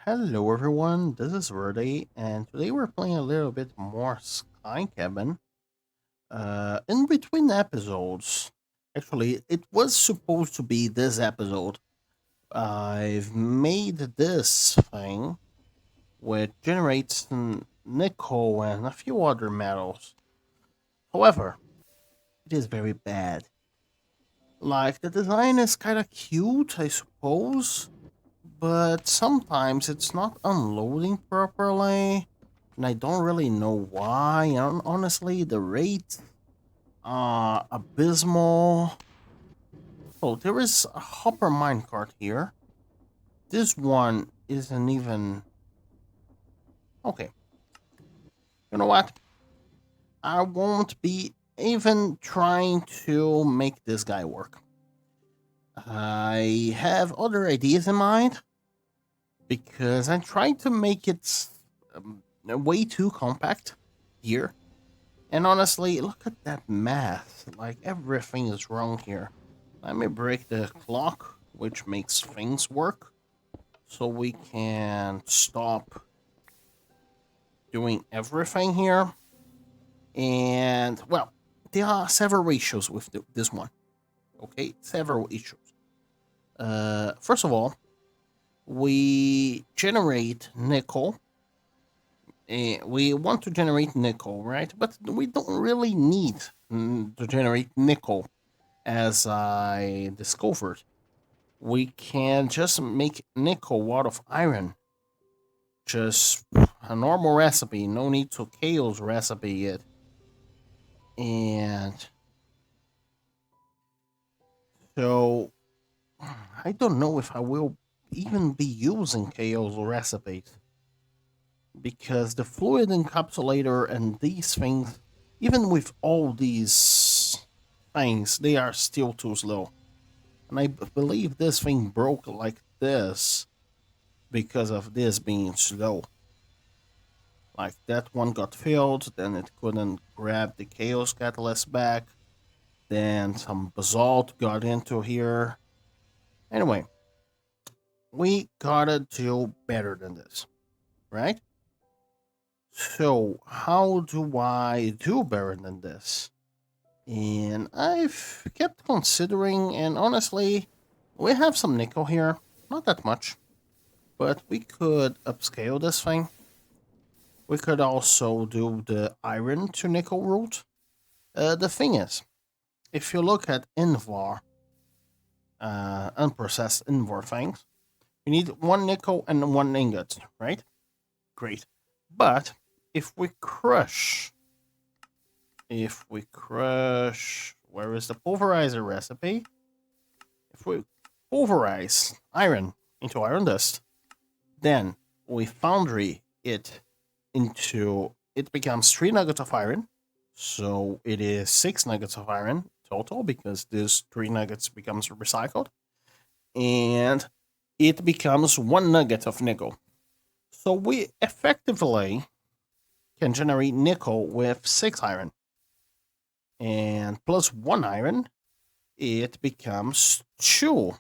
Hello everyone, this is Verde, and today we're playing a little bit more Sky Cabin. In between episodes, actually, it was supposed to be this episode. I've made this thing which generates nickel and a few other metals. However, it is very bad. Like, the design is kind of cute, I suppose, but sometimes it's not unloading properly, and I don't really know why. And honestly, the rates are abysmal. Oh, there is a hopper minecart here. This one isn't even okay. You know what? I won't be even trying to make this guy work. I have other ideas in mind because I'm trying to make it way too compact here. And honestly, look at that math. Like, everything is wrong here. Let me break the clock, which makes things work, so we can stop doing everything here. And, well, there are several ratios with this one. Okay, several issues. First of all, we generate nickel. We want to generate nickel, right? But we don't really need to generate nickel, as I discovered. We can just make nickel out of iron. Just a normal recipe, no need to chaos recipe it. And so I don't know if I will even be using chaos recipes because the fluid encapsulator and these things, even with all these things, they are still too slow. And I believe this thing broke like this because of this being slow. Like, that one got filled, then it couldn't grab the chaos catalyst back. Then some basalt got into here. Anyway, we gotta do better than this, right? So, how do I do better than this? And I've kept considering, and honestly, we have some nickel here. Not that much, but we could upscale this thing. We could also do the iron to nickel route. The thing is, if you look at Invar, unprocessed Invar things, you need one nickel and one ingot, right? Great. But if we crush, where is the pulverizer recipe? If we pulverize iron into iron dust, then we foundry it it becomes 3 nuggets of iron. So it is 6 nuggets of iron total because this 3 nuggets becomes recycled. And it becomes 1 nugget of nickel. So we effectively can generate nickel with 6 iron. And plus 1 iron, it becomes 2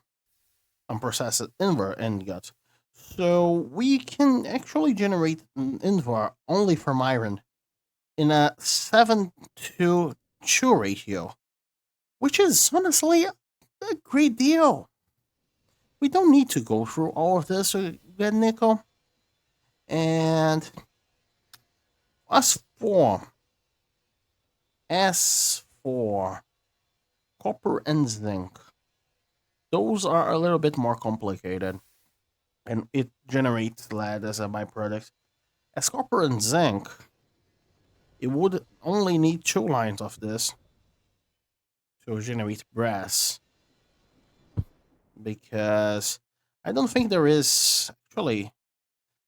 unprocessed invar ingots. So we can actually generate an invar only from iron in a 7-to-2 ratio, which is honestly a great deal. We don't need to go through all of this to get nickel. And as for as for copper and zinc, those are a little bit more complicated, and it generates lead as a byproduct. As copper and zinc, it would only need 2 lines of this to generate brass, because I don't think there is actually.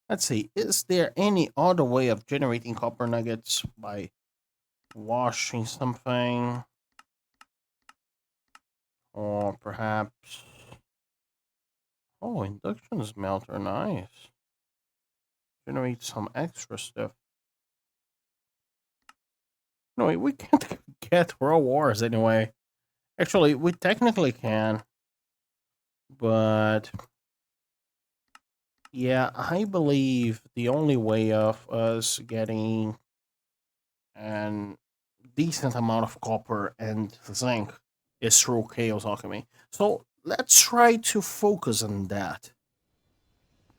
Let's see, is there any other way of generating copper nuggets by washing something? Or perhaps. Oh, induction smelter, nice. Generate some extra stuff. No, we can't get raw ores anyway. Actually, we technically can, but Yeah, I believe the only way of us getting an decent amount of copper and zinc is through chaos alchemy. So let's try to focus on that.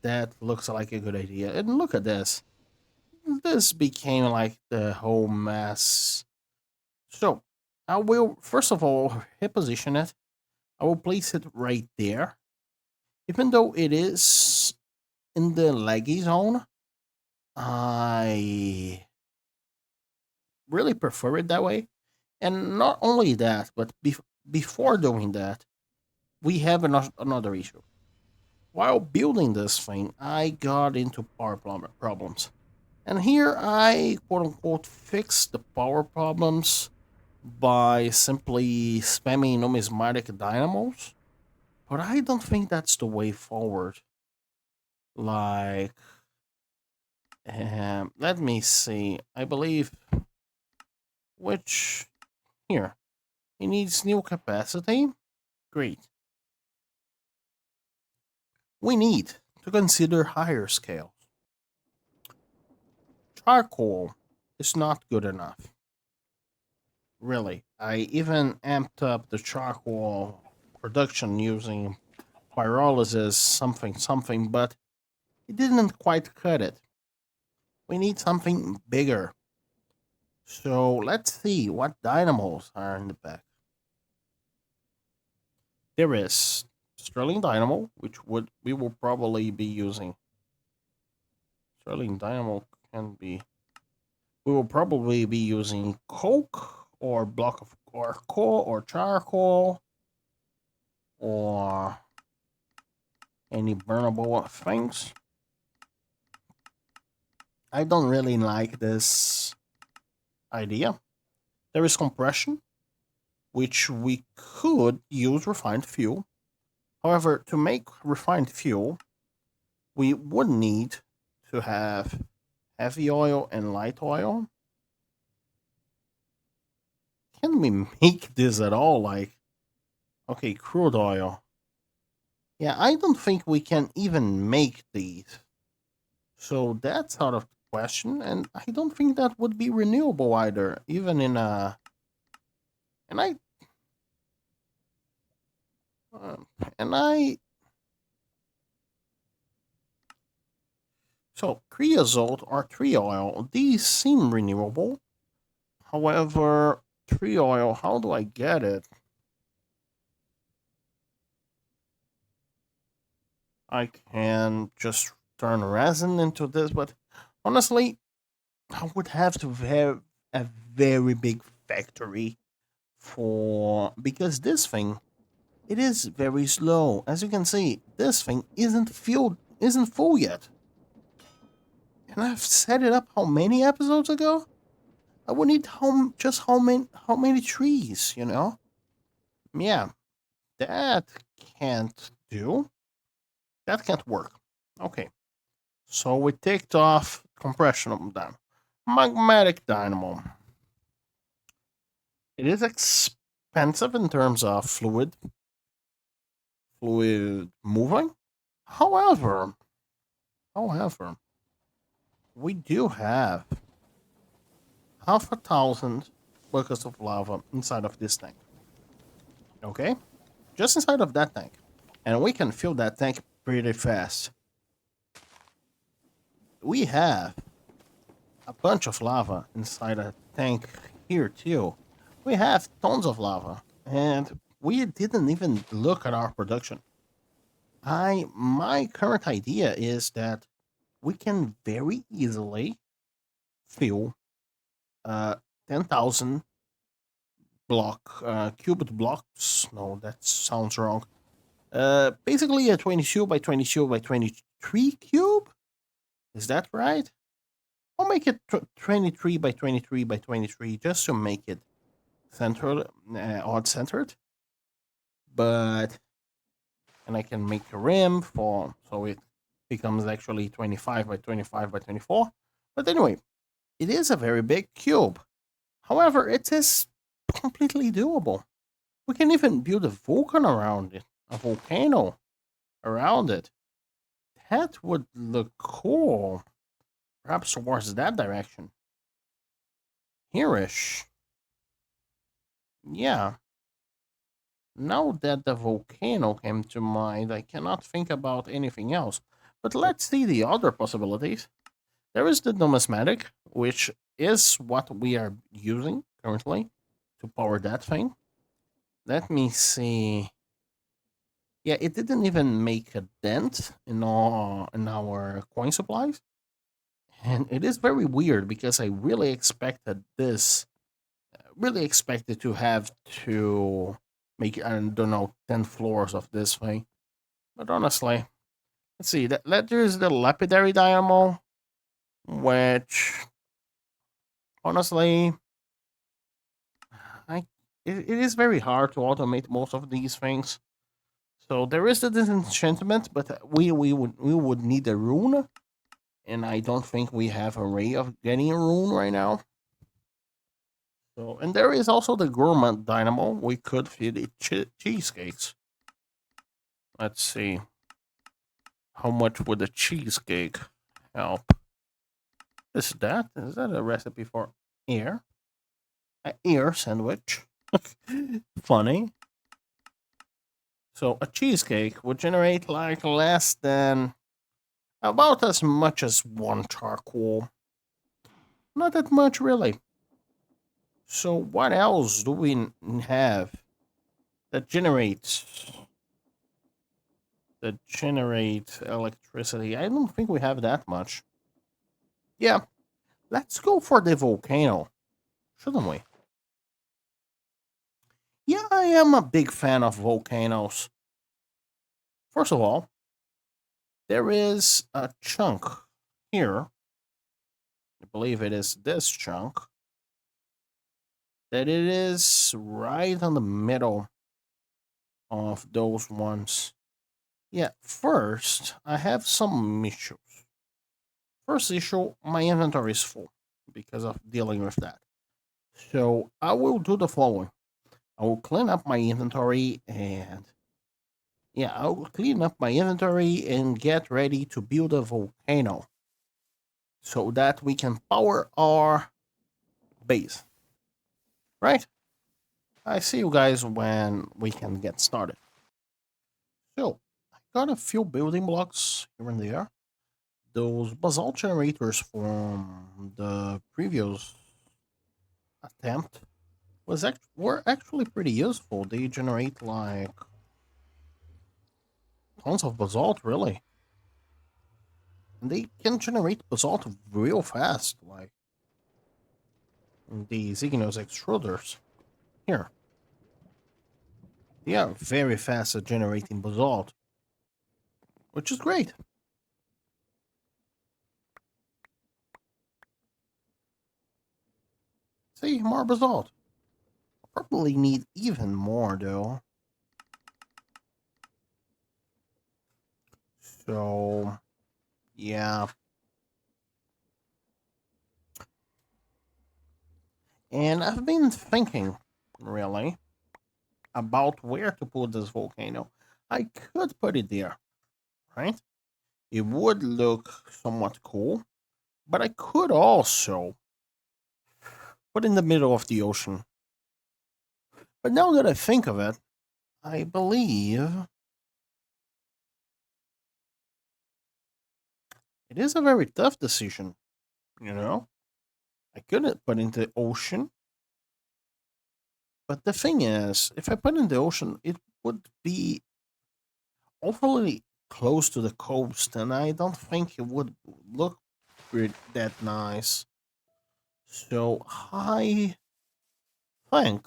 That looks like a good idea. And look at this. This became like the whole mess. So I will first of all reposition it. I will place it right there. Even though it is in the laggy zone, I really prefer it that way. And not only that, but before doing that, we have another issue. While building this thing, I got into problems. And here I quote unquote fixed the power problems by simply spamming numismatic dynamos. But I don't think that's the way forward. Like, let me see. I believe which here it needs new capacity. Great. We need to consider higher scales. Charcoal is not good enough. Really. I even amped up the charcoal production using pyrolysis something something, but it didn't quite cut it. We need something bigger. So let's see what dynamos are in the back. There is Sterling Dynamo, which would we will probably be using. Sterling Dynamo can be. We will probably be using coke or block of or coal or charcoal or any burnable things. I don't really like this idea. There is compression, which we could use refined fuel. However, to make refined fuel, we would need to have heavy oil and light oil. Can we make this at all? Like, okay, crude oil. Yeah, I don't think we can even make these. So that's out of the question, and I don't think that would be renewable either, even in a. And I. Uh, and I. So creosote or tree oil, these seem renewable. However, tree oil, how do I get it? I can just turn resin into this, but honestly, I would have to have a very big factory for because this thing it is very slow. As you can see, this thing isn't full yet. And I've set it up how many episodes ago? I would need how many trees, you know? Yeah, that can't do. That can't work. Okay. So we ticked off compression of them. Magmatic dynamo. It is expensive in terms of fluid moving. However, however, we do have 500,000 buckets of lava inside of this tank. Okay? Just inside of that tank. And we can fill that tank pretty fast. We have a bunch of lava inside a tank here too. We have tons of lava. And we didn't even look at our production. My current idea is that we can very easily fill 10,000 cubed blocks. No, that sounds wrong. Basically a 22 by 22 by 23 cube. Is that right? I'll make it 23 by 23 by 23 just to make it centered, odd centered. But and I can make a rim for so it becomes actually 25 by 25 by 24. But anyway, it is a very big cube. However, it is completely doable. We can even build a volcano around it, a volcano around it. That would look cool. Perhaps towards that direction. Here-ish. Yeah. Now that the volcano came to mind, I cannot think about anything else. But let's see the other possibilities. There is the numismatic, which is what we are using currently to power that thing. Let me see. Yeah, it didn't even make a dent in our coin supplies. And it is very weird because I really expected to have to make, I don't know, 10 floors of this thing. But honestly, let's see, there's the lapidary dynamo, which honestly, I it is very hard to automate most of these things. So there is the disenchantment, but we would need a rune, and I don't think we have a way of getting a rune right now. So, and there is also the gourmet dynamo. We could feed it cheesecakes. Let's see. How much would a cheesecake help? Is that a recipe for air? An air sandwich. Funny. So a cheesecake would generate like less than about as much as one charcoal. Not that much, really. So what else do we have that generates electricity? I don't think we have that much. Yeah, let's go for the volcano, shouldn't we? Yeah, I am a big fan of volcanoes. First of all, there is a chunk here. I believe it is this chunk that it is right on the middle of those ones. Yeah, first, I have some issues. First issue, my inventory is full because of dealing with that. So I will do the following. I will clean up my inventory and yeah, I will clean up my inventory and get ready to build a volcano so that we can power our base. Right? I see you guys when we can get started. So, I got a few building blocks here and there. Those basalt generators from the previous attempt were actually pretty useful. They generate like tons of basalt, really. And they can generate basalt real fast, like the Xignos extruders. Here, they are very fast at generating basalt, which is great. See, more basalt. Probably need even more though. So, yeah. And I've been thinking, really, about where to put this volcano. I could put it there, right? It would look somewhat cool, but I could also put in the middle of the ocean. But now that I think of it, I believe it is a very tough decision, you know? I couldn't put in the ocean, but the thing is, if I put in the ocean, it would be awfully close to the coast, and I don't think it would look that nice. So I think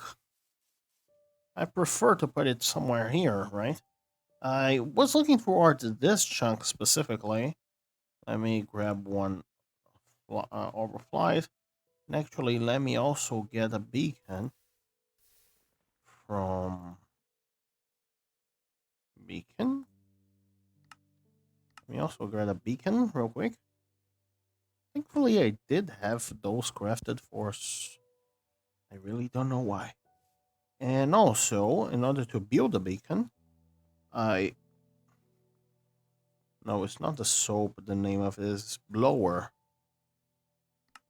I prefer to put it somewhere here, right? I was looking forward to this chunk specifically. Let me grab one overflight. And actually, let me also get a beacon from beacon. Let me also grab a beacon real quick. Thankfully, I did have those crafted for. I really don't know why. And also, in order to build a beacon, I No, it's not the soap. The name of it is blower.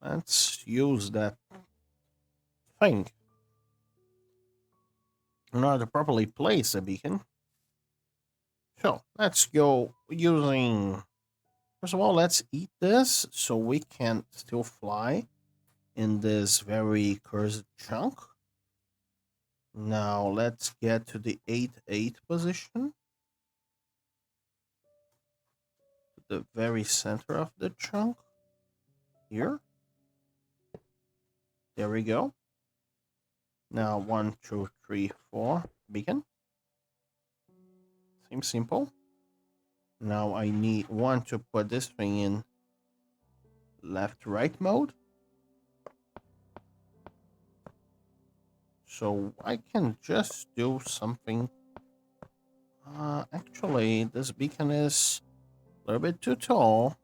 Let's use that thing in order to properly place a beacon. So let's go using. First of all, let's eat this so we can still fly in this very cursed chunk. Now let's get to the 8-8 position, the very center of the chunk here. There we go. Now 1, 2, 3, 4 beacon. Seems simple. Now I need one to put this thing in left right mode. So I can just do something. Actually, this beacon is a little bit too tall.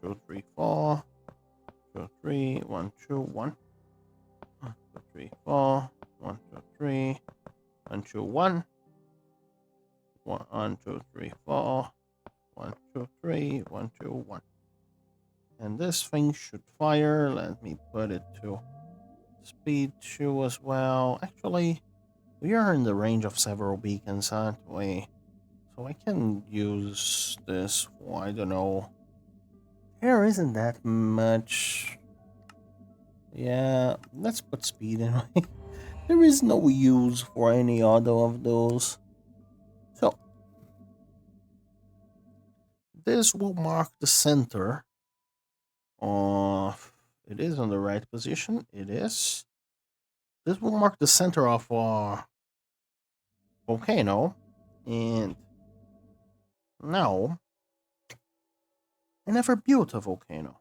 2, 3, 4. 2, 3, 1, 2, 1. 1, 2, 3, 4. 1, 2, 3. 1, 2, 1. 1, 2, 3, 4. 1, 2, 3. 1, 2, 1. And this thing should fire. Let me put it to speed 2 as well. Actually, we are in the range of several beacons, aren't we? So I can use this for, I don't know. There isn't that much. Yeah, let's put speed in. There is no use for any other of those. So, this will mark the center of. It is on the right position. It is. This will mark the center of our volcano. And now, I never built a volcano.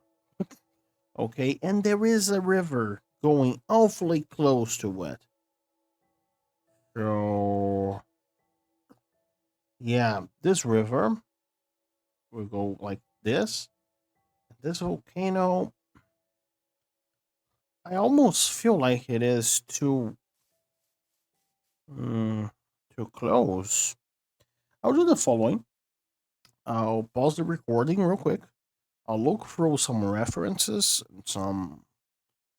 Okay, and there is a river going awfully close to it. So, yeah, this river will go like this. This volcano, I almost feel like it is too close. I'll do the following. I'll pause the recording real quick. I'll look through some references, some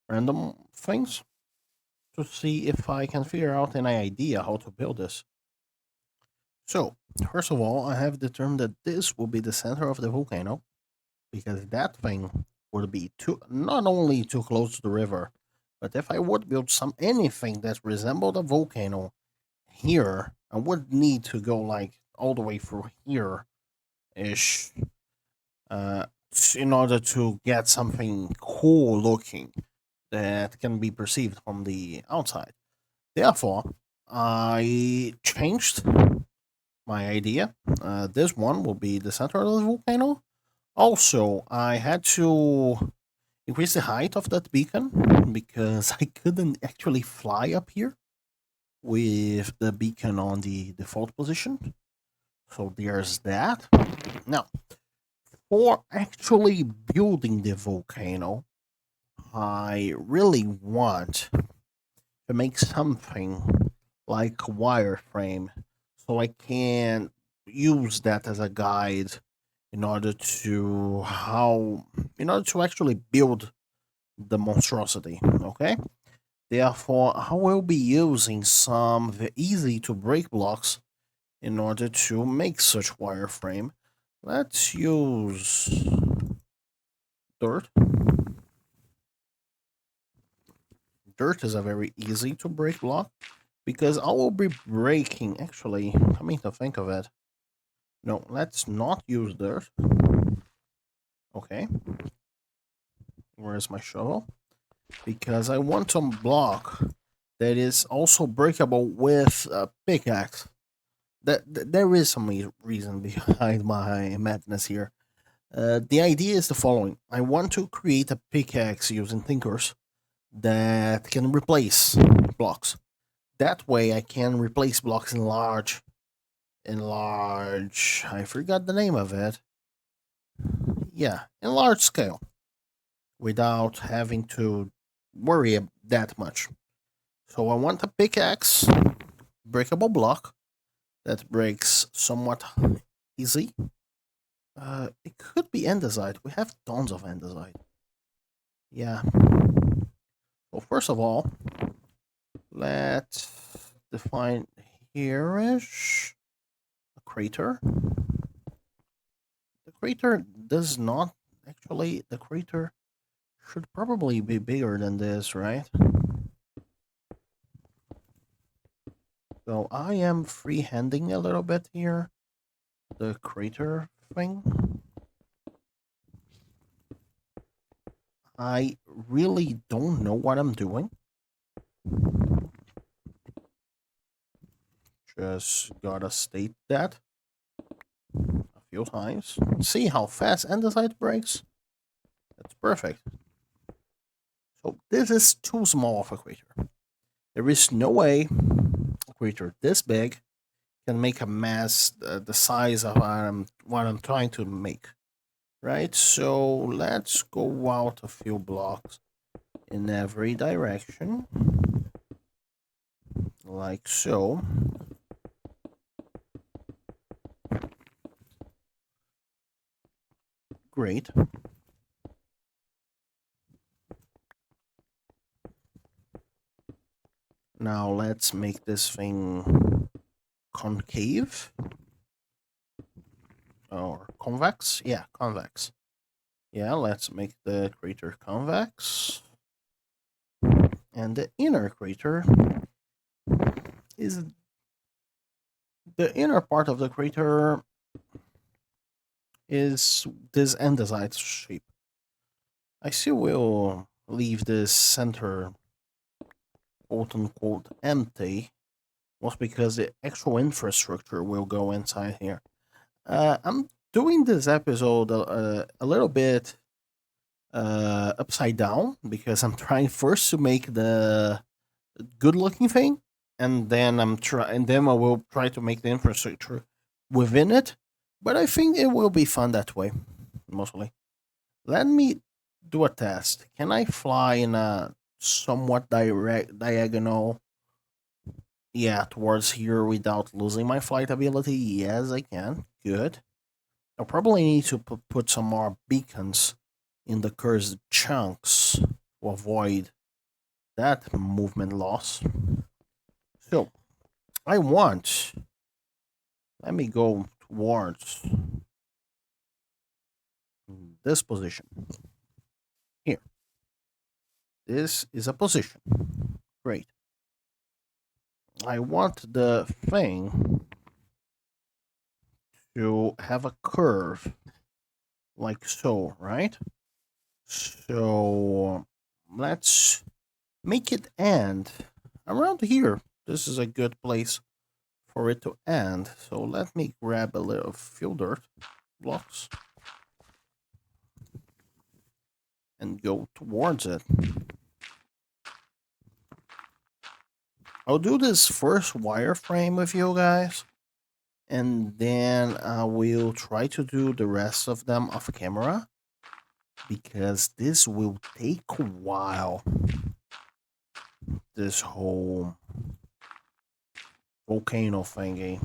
random things to see if I can figure out any idea how to build this. So, first of all, I have determined that this will be the center of the volcano because that thing would be not only too close to the river, but if I would build anything that resembled a volcano here, I would need to go like all the way through here ish uh, in order to get something cool looking that can be perceived from the outside. Therefore, I changed my idea. This one will be the center of the volcano. Also, I had to increase the height of that beacon because I couldn't actually fly up here with the beacon on the default position. So there's that. Now, for actually building the volcano, I really want to make something like a wireframe so I can use that as a guide in order to actually build the monstrosity. Okay, therefore I will be using some easy to break blocks in order to make such wireframe. Let's use dirt. Dirt is a very easy to break block because I will be breaking. Actually, coming to think of it, no, let's not use dirt. Okay, where's my shovel? Because I want some block that is also breakable with a pickaxe. There is some reason behind my madness here. The idea is the following: I want to create a pickaxe using thinkers that can replace blocks. That way, I can replace blocks in large. I forgot the name of it. Yeah, in large scale, without having to worry that much. So I want a pickaxe, breakable block that breaks somewhat easy. It could be andesite. We have tons of andesite. Yeah. So first of all, let's define here-ish a crater. The crater does not actually. The crater should probably be bigger than this, right? So I am freehanding a little bit here. The crater thing. I really don't know what I'm doing. Just gotta state that a few times. See how fast andesite breaks? That's perfect. So this is too small of a crater. There is no way a crater this big can make a mass the size of what I'm trying to make. Right? So let's go out a few blocks in every direction. Like so. Great. Now let's make this thing concave. Or convex? Yeah, convex. Yeah, let's make the crater convex. And the inner crater is the inner part of the crater is this andesite shape. I still will leave this center quote unquote empty, was because the actual infrastructure will go inside here. I'm doing this episode a little bit upside down because I'm trying first to make the good looking thing, and then I will try to make the infrastructure within it. But I think it will be fun that way, mostly. Let me do a test. Can I fly in a somewhat direct diagonal? Yeah, towards here without losing my flight ability. Yes, I can. Good. I'll probably need to put some more beacons in the cursed chunks to avoid that movement loss. So, I want. Let me go towards this position. Here. This is a position. Great. I want the thing to have a curve like so, right? So let's make it end around here. This is a good place for it to end. So let me grab a little fill dirt blocks and go towards it. I'll do this first wireframe with you guys, and then I will try to do the rest of them off camera because this will take a while. This whole volcano thingy.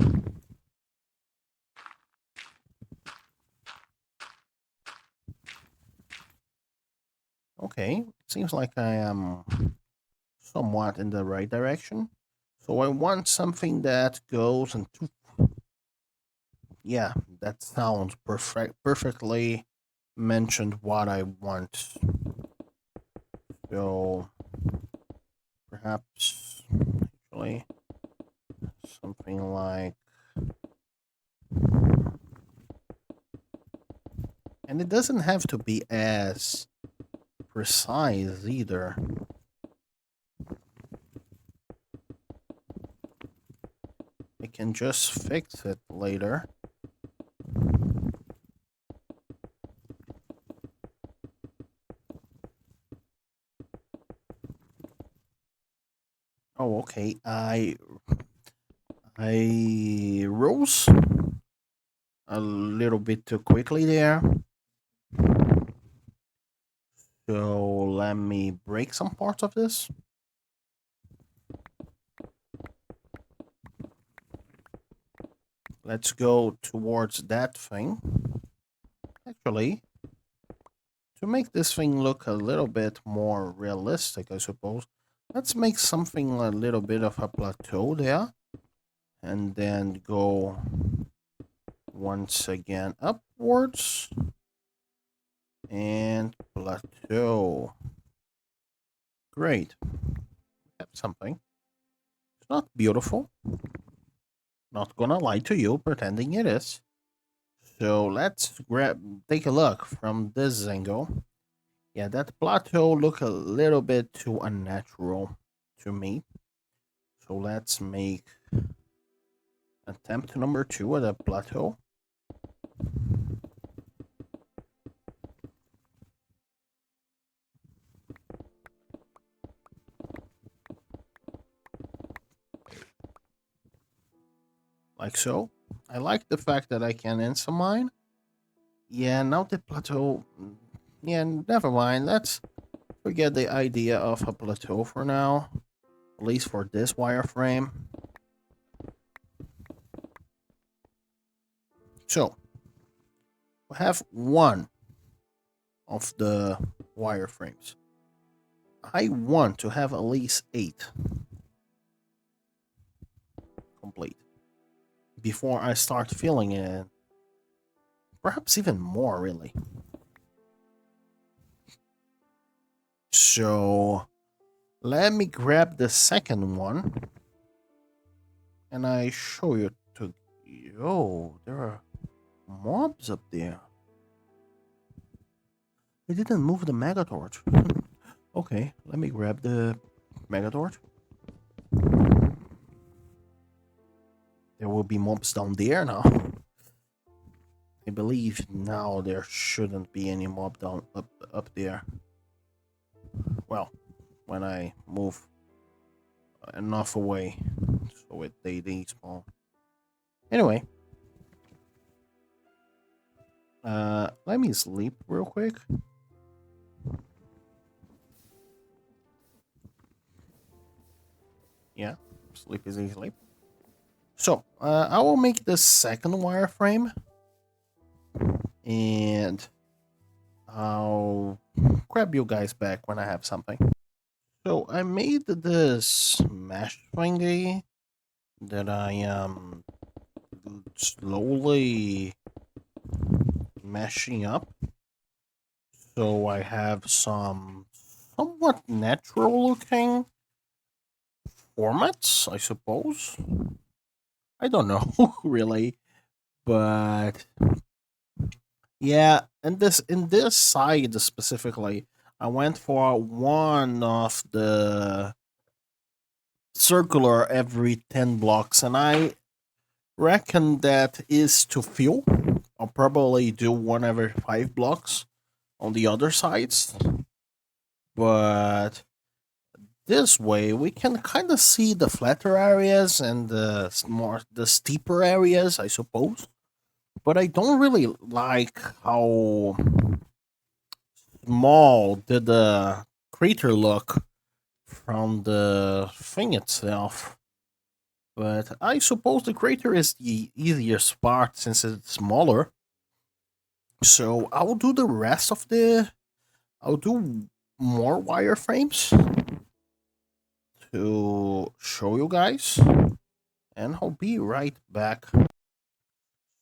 Okay, seems like I am somewhat in the right direction. So I want something that goes into. Yeah, that sounds perfectly mentioned what I want. So perhaps actually something like, and it doesn't have to be as precise either. I can just fix it later. Oh, okay. I rose a little bit too quickly there. So let me break some parts of this. Let's go towards that thing. Actually, to make this thing look a little bit more realistic, I suppose, let's make something a little bit of a plateau there. And then go once again upwards. And plateau. Great. Have something. It's not beautiful. Not gonna lie to you, pretending it is. So let's take a look from this angle. Yeah, that plateau look a little bit too unnatural to me. So let's make attempt number 2 at a plateau. Like so. I like the fact that I can insta mine. Yeah, now the plateau. Yeah, never mind. Let's forget the idea of a plateau for now. At least for this wireframe. So, we have one of the wireframes. I want to have at least 8 complete before I start filling it. Perhaps even more, really. So, let me grab the second one and I show you to. Yo, there are mobs up there. They didn't move the megatorch. Okay, let me grab the megatorch. There will be mobs down there now. I believe now there shouldn't be any mob down up there. Well, when I move enough away so they despawn. Anyway, let me sleep real quick. Yeah, sleep is easy. So, I will make the second wireframe. And I'll grab you guys back when I have something. So, I made this mesh thingy that I am slowly meshing up. So, I have some somewhat natural looking formats, I suppose. I don't know really, but yeah, and this in this side specifically, I went for one of the circular every 10 blocks, and I reckon that is to fill. I'll probably do one every 5 blocks on the other sides, but this way we can kind of see the flatter areas and the steeper areas, I suppose. But I don't really like how small did the crater look from the thing itself. But I suppose the crater is the easiest part since it's smaller. So I'll do the rest of the. I'll do more wireframes to show you guys. And I'll be right back.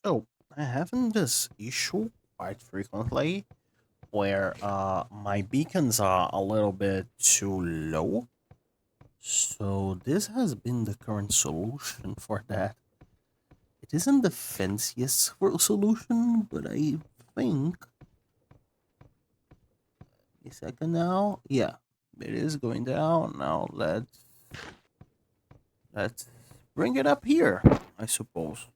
So I having this issue quite frequently where my beacons are a little bit too low. So this has been the current solution for that. It isn't the fanciest solution, but I think a second now. Yeah, it is going down. Now let's bring it up here, I suppose.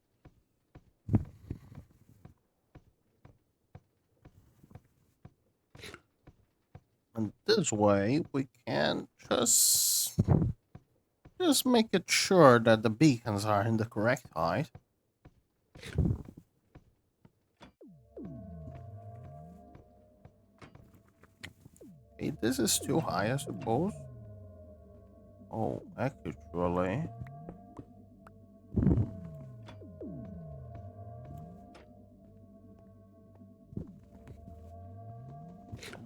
And this way we can just make it sure that the beacons are in the correct height. Okay, this is too high, I suppose. Oh, actually.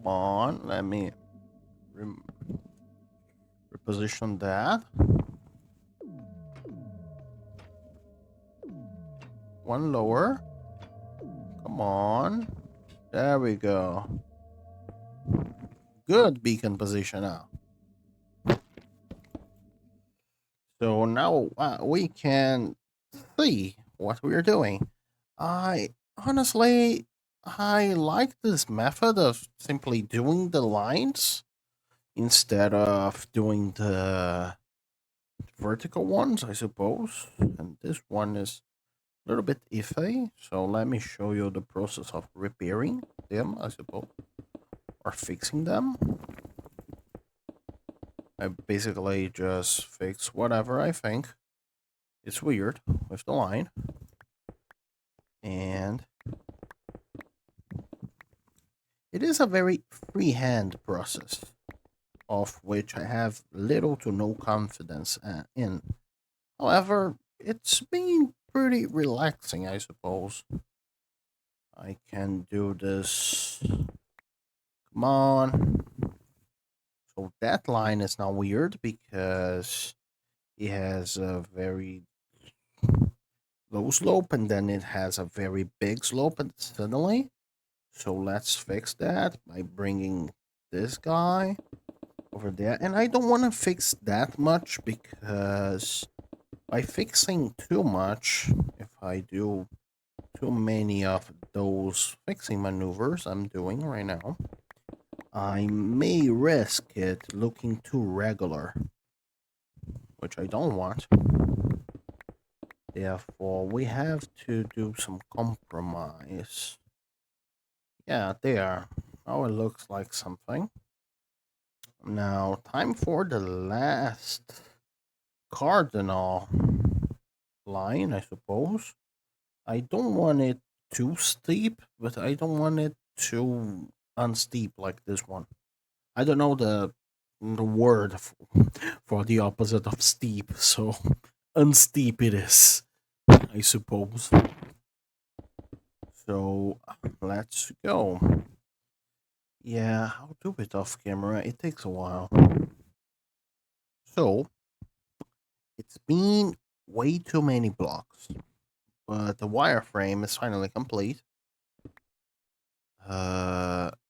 Come on, let me rem- reposition that. One lower. Come on. There we go. Good beacon position now. So now we can see what we're doing. I honestly, I like this method of simply doing the lines instead of doing the vertical ones, I suppose. And this one is a little bit iffy. So let me show you the process of repairing them, I suppose, or fixing them. I basically just fix whatever I think is weird with the line. And it is a very freehand process, of which I have little to no confidence in. However, it's been pretty relaxing, I suppose. I can do this. Come on. So that line is now weird because it has a very low slope and then it has a very big slope suddenly. So let's fix that by bringing this guy over there. And I don't want to fix that much because by fixing too much, if I do too many of those fixing maneuvers I'm doing right now, I may risk it looking too regular, which I don't want. Therefore, we have to do some compromise. Yeah, there. Now it looks like something. Now, time for the last cardinal line, I suppose. I don't want it too steep, but I don't want it too unsteep like this one. I don't know the word for the opposite of steep, so unsteep it is, I suppose. So let's go. Yeah, I'll do it off camera. It takes a while. So it's been way too many blocks, but the wireframe is finally complete.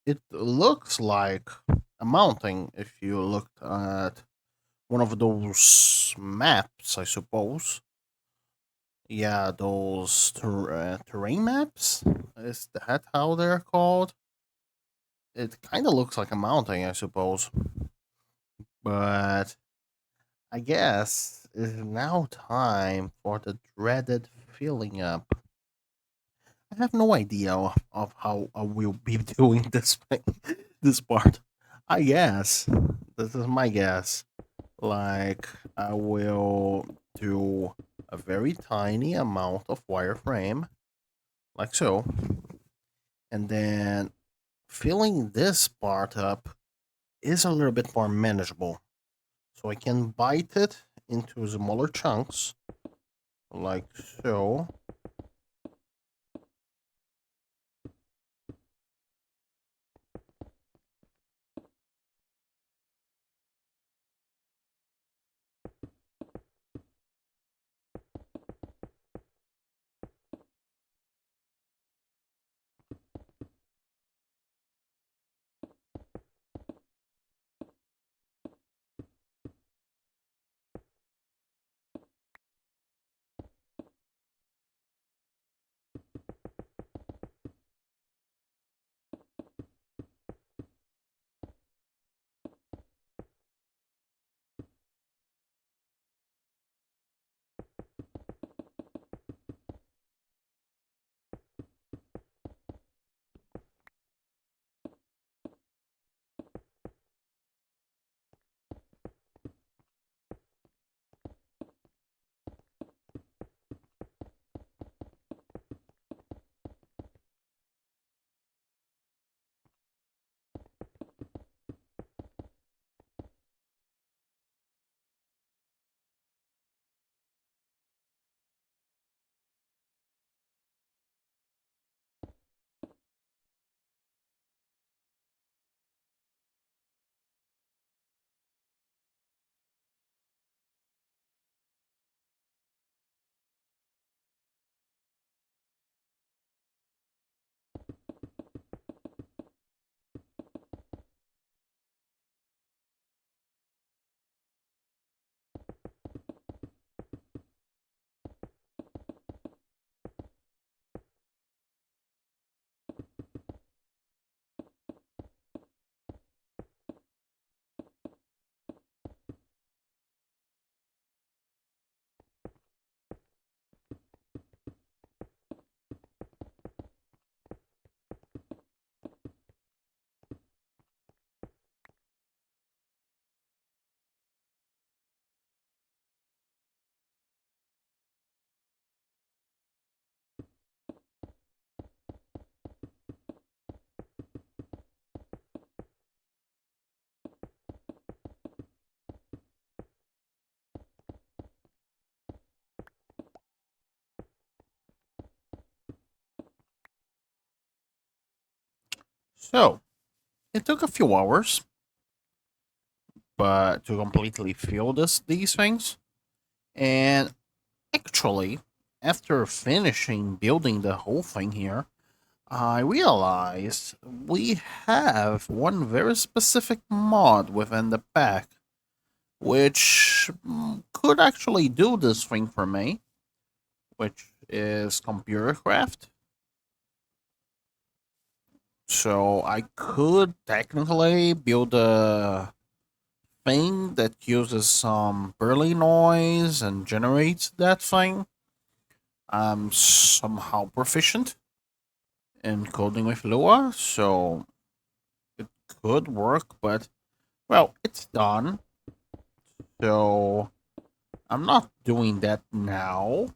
It looks like a mountain if you looked at one of those maps, I suppose. Yeah, those terrain maps. Is that how they're called? It kind of looks like a mountain, I suppose. But I guess it's now time for the dreaded filling up. I have no idea of how I will be doing this thing, this part. I guess this is my guess. Like I will do a very tiny amount of wireframe, like so, and then filling this part up is a little bit more manageable. So I can bite it into smaller chunks, like so. So it took a few hours, but to completely fill these things. And actually, after finishing building the whole thing here, I realized we have one very specific mod within the pack, which could actually do this thing for me, which is computer craft. So I could technically build a thing that uses some burly noise and generates that thing. I'm somehow proficient in coding with Lua, so it could work, but well, it's done. So I'm not doing that now.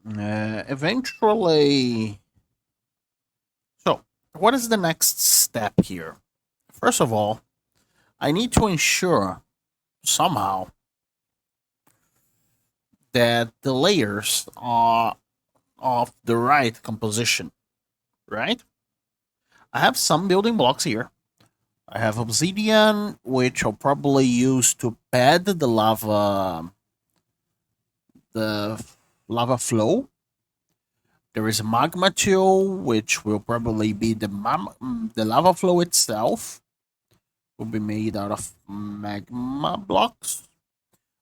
Eventually. So, what is the next step here? First of all, I need to ensure somehow that the layers are of the right composition, right? I have some building blocks here. I have obsidian, which I'll probably use to pad the lava flow. There is a magma tool, which will probably be the lava flow itself. Will be made out of magma blocks.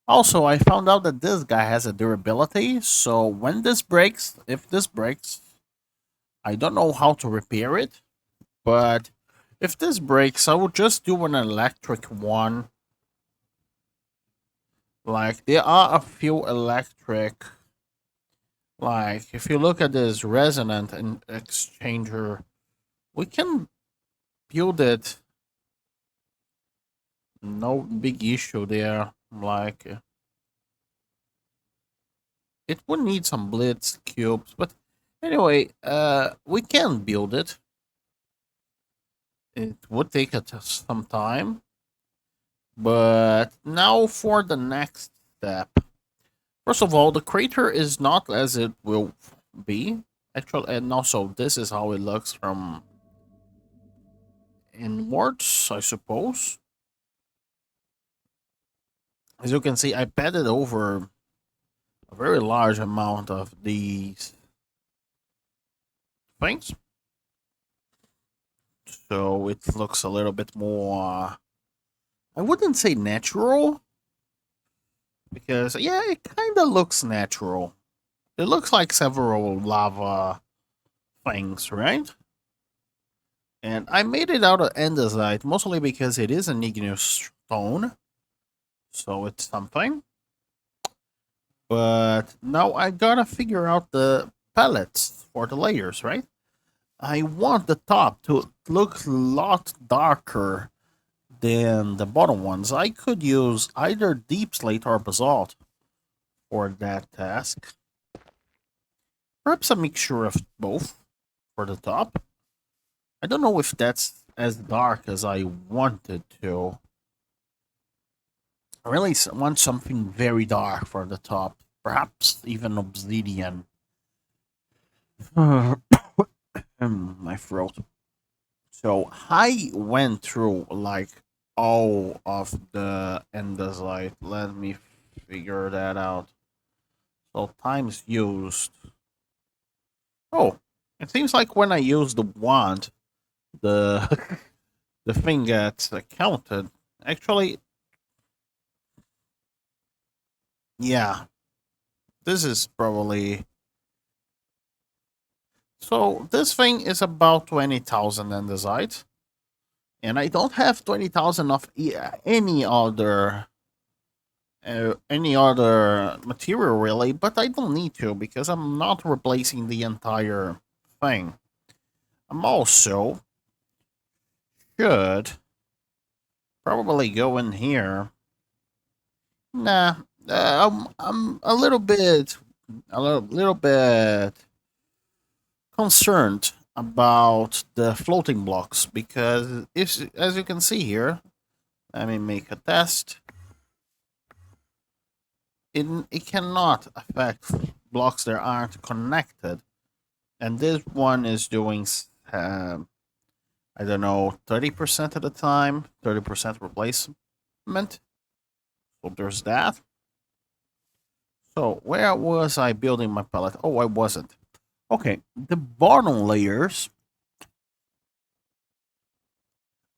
Also, I found out that this guy has a durability, so when this breaks, if this breaks, I don't know how to repair it, but if this breaks, I will just do an electric one. Like, there are a few electric, like, if you look at this resonant and exchanger, we can build it. No big issue there. Like, it would need some blitz cubes, but anyway, we can build it. It would take us some time, but now for the next step. First of all, the crater is not as it will be actually, and also this is how it looks from inwards, I suppose. As you can see, I padded over a very large amount of these things, so it looks a little bit more. I wouldn't say natural, because yeah, it kind of looks natural. It looks like several lava things, right? And I made it out of andesite mostly because it is an igneous stone, so it's something. But now I gotta figure out the palettes for the layers, right? I want the top to look a lot darker than the bottom ones. I could use either deep slate or basalt for that task. Perhaps a mixture of both for the top. I don't know if that's as dark as I wanted to. I really want something very dark for the top. Perhaps even obsidian. My throat. So I went through like all of the andesite. Let me figure that out. So times used. Oh, it seems like when I use the wand, the the thing gets counted. Actually, yeah, this is probably. So this thing is about 20,000 andesite, and I don't have 20,000 of any other material really, but I don't need to because I'm not replacing the entire thing. I'm also should probably go in here. Nah, I'm a little bit concerned about the floating blocks because if, as you can see here, let me make a test. It cannot affect blocks that aren't connected, and this one is doing I don't know, 30% of the time, 30% replacement. So there's that. So where was I building my pallet? Oh, I wasn't. Okay, the bottom layers,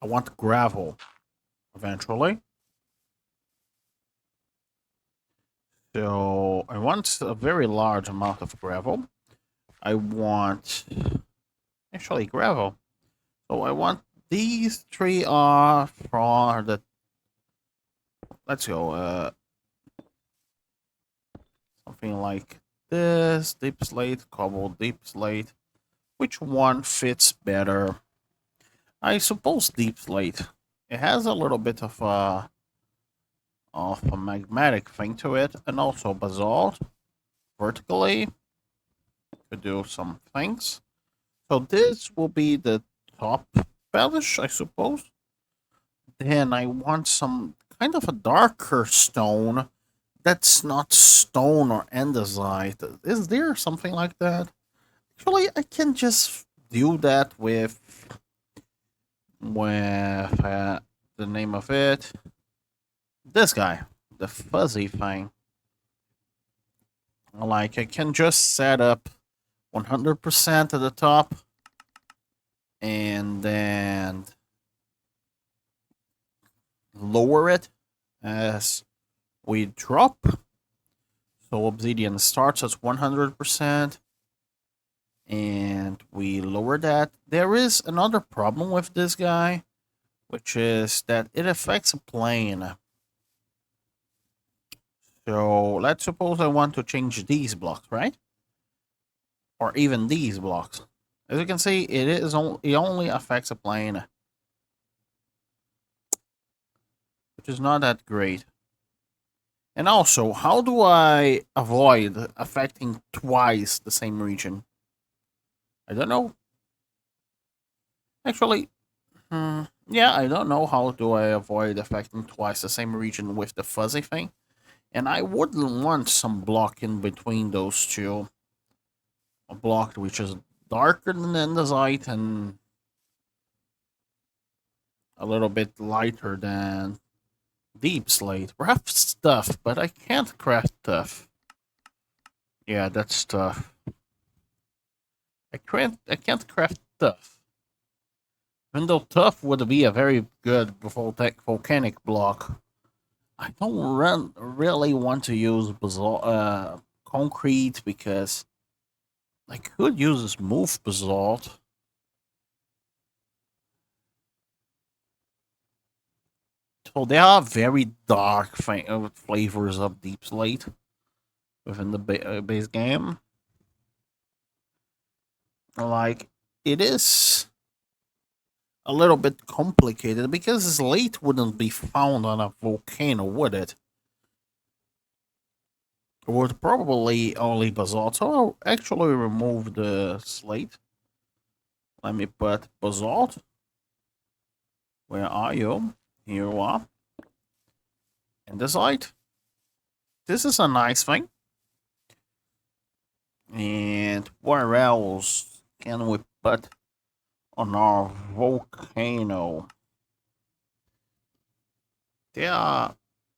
I want gravel eventually. So I want a very large amount of gravel. I want actually gravel. So I want these three are for the. Let's go. Something like this: deep slate, cobble, deep slate. Which one fits better? I suppose deep slate. It has a little bit of a magmatic thing to it, and also basalt vertically to do some things. So this will be the top bellish, I suppose. Then I want some kind of a darker stone that's not stone or andesite. Is there something like that? Actually, I can just do that with the name of it. This guy, the fuzzy thing. Like I can just set up 100% at the top, and then lower it as we drop. So obsidian starts at 100%, and we lower that. There is another problem with this guy, which is that it affects a plane. So let's suppose I want to change these blocks, right? Or even these blocks. As you can see, it only affects a plane, which is not that great. And also, how do I avoid affecting twice the same region? I don't know. Actually, yeah, I don't know how do I avoid affecting twice the same region with the fuzzy thing. And I wouldn't want some block in between those two. A block which is darker than andesite and a little bit lighter than deep slate. Perhaps stuff, but I can't craft stuff. Yeah, that's stuff. I can't craft stuff. Even though tough would be a very good volcanic block, I don't really want to use concrete because I could use smooth basalt. So there are very dark flavors of deep slate within the base game. Like it is a little bit complicated because slate wouldn't be found on a volcano, would it? It would probably only basalt. So I'll actually remove the slate. Let me put basalt. Where are you? Here you are. And the slate. This is a nice thing. And where else can we put on our volcano? There are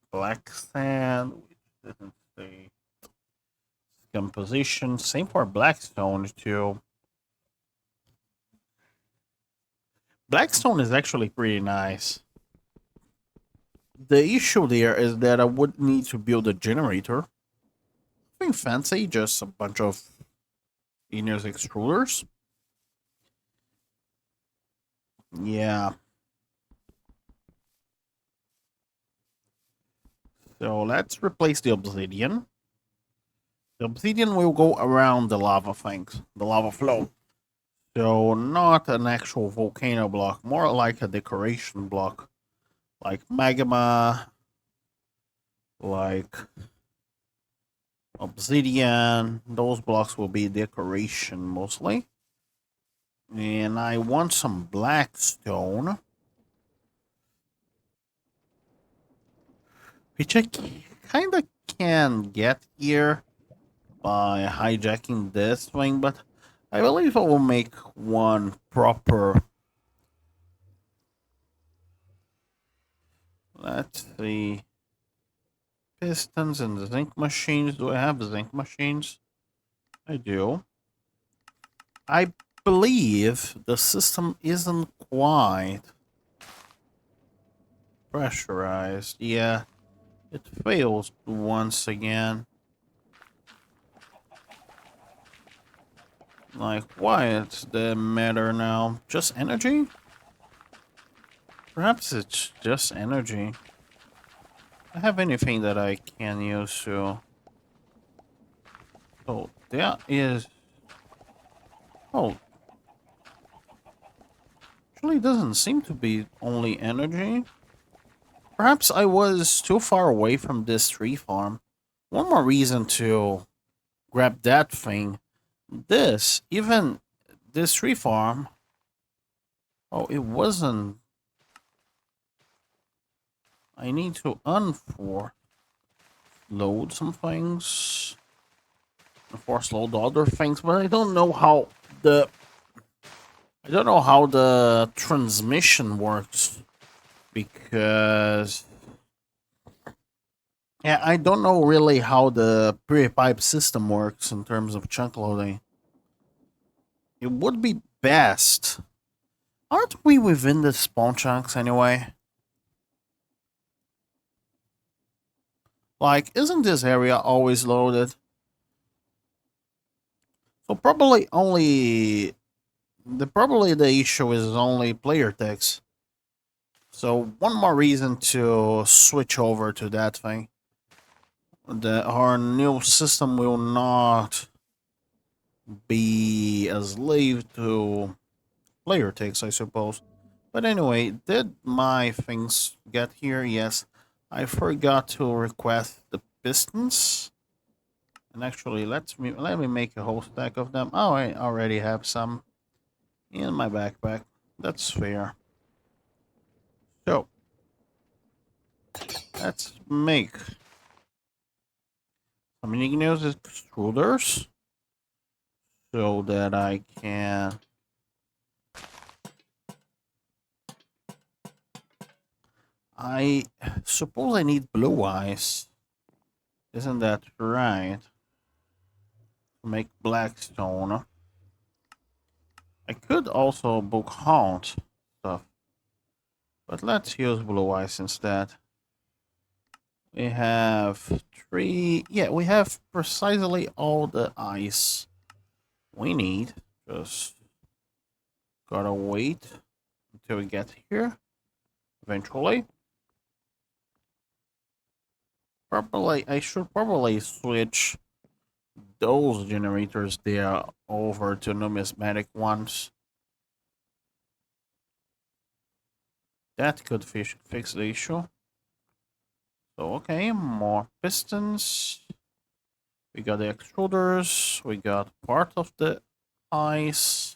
black sand, which doesn't stay composition. Same for blackstone too. Blackstone is actually pretty nice. The issue there is that I would need to build a generator. Nothing fancy, just a bunch of Ineos extruders. Yeah. So let's replace the obsidian. The obsidian will go around the lava things, the lava flow. So not an actual volcano block, more like a decoration block. Like magma, like obsidian. Those blocks will be decoration mostly. And I want some black stone, which I kind of can get here by hijacking this thing, but I believe I will make one proper. Let's see. Pistons and zinc machines. Do I have zinc machines? I do. I believe the system isn't quite pressurized. Yeah, it fails once again. Like, why it's the matter now? Just energy? Perhaps it's just energy. I have anything that I can use to... Oh, there is... Oh, actually doesn't seem to be only energy. Perhaps I was too far away from this tree farm. One more reason to grab that thing. Even this tree farm. Oh, it wasn't. I need to load some things. Force load other things, but I don't know how the transmission works because yeah, I don't know really how the pre-pipe system works in terms of chunk loading. It would be best. Aren't we within the spawn chunks anyway? Like, isn't this area always loaded? So probably the issue is only player text. So one more reason to switch over to that thing. Our new system will not be a slave to player text, I suppose. But anyway, did my things get here? Yes. I forgot to request the pistons. And actually, let me make a whole stack of them. Oh, I already have some in my backpack. That's fair. So, let's make some igneous extruders so that I can... I suppose I need blue ice. Isn't that right? To make black stone. I could also book haunt stuff. But let's use blue ice instead. We have we have precisely all the ice we need. Just gotta wait until we get here. Eventually. I should probably switch those generators there over to numismatic ones. That could fix the issue. So, okay, more pistons. We got the extruders. We got part of the ice.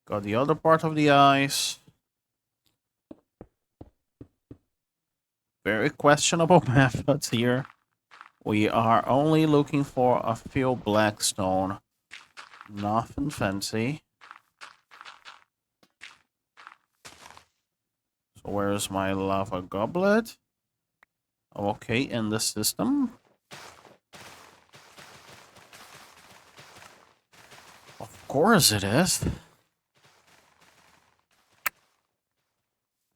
Got the other part of the ice. Very questionable methods here. We are only looking for a few black stone. Nothing fancy. So where's my lava goblet? Okay, in the system. Of course it is.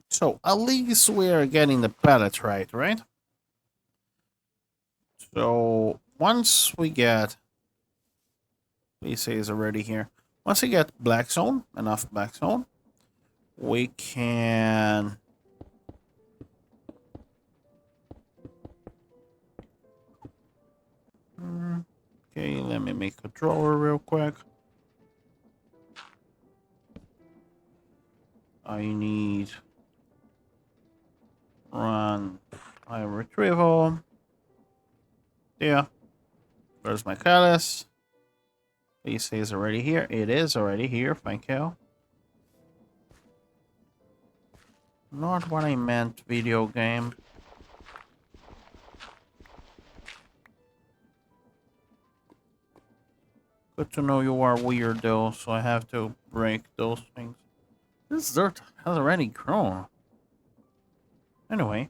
So at least we're getting the pellets right? So once we get... Please say it's already here. Once we get black stone, enough black stone, we can... Okay, let me make a drawer real quick. I need... Run iron retrieval. Yeah. Where's my callus? Please say it's already here. It is already here. Thank you. Not what I meant, video game. Good to know you are weird though, so I have to break those things. This dirt has already grown. Anyway,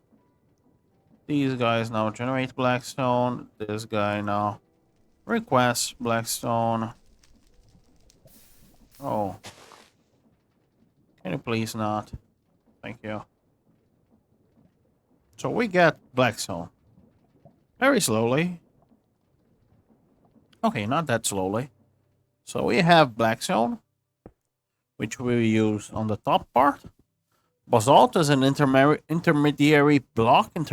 these guys now generate blackstone. This guy now requests blackstone. Oh, can you please not? Thank you. So we get blackstone. Very slowly. Okay, not that slowly. So we have blackstone, which we use on the top part. Basalt is an intermediary block, and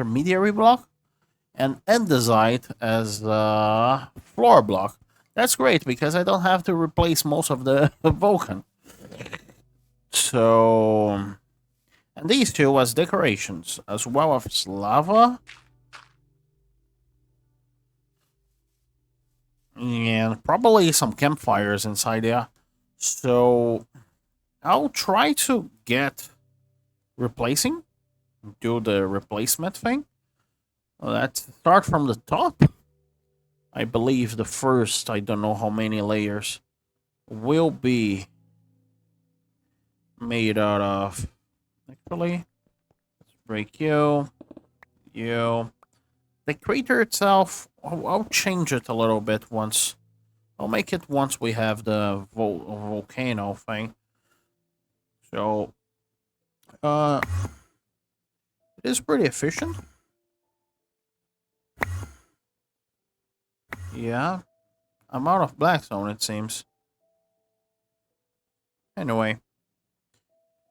andesite as a floor block. That's great because I don't have to replace most of the Vulcan. So, and these two as decorations, as well as lava. And probably some campfires inside there. So, I'll try to get replacing, do the replacement thing. Let's start from the top. I believe the first, I don't know how many layers, will be made out of. Actually, let's break you. The crater itself, I'll change it a little bit once. I'll make it once we have the volcano thing. So, it is pretty efficient. Yeah, I'm out of blackstone, it seems. Anyway,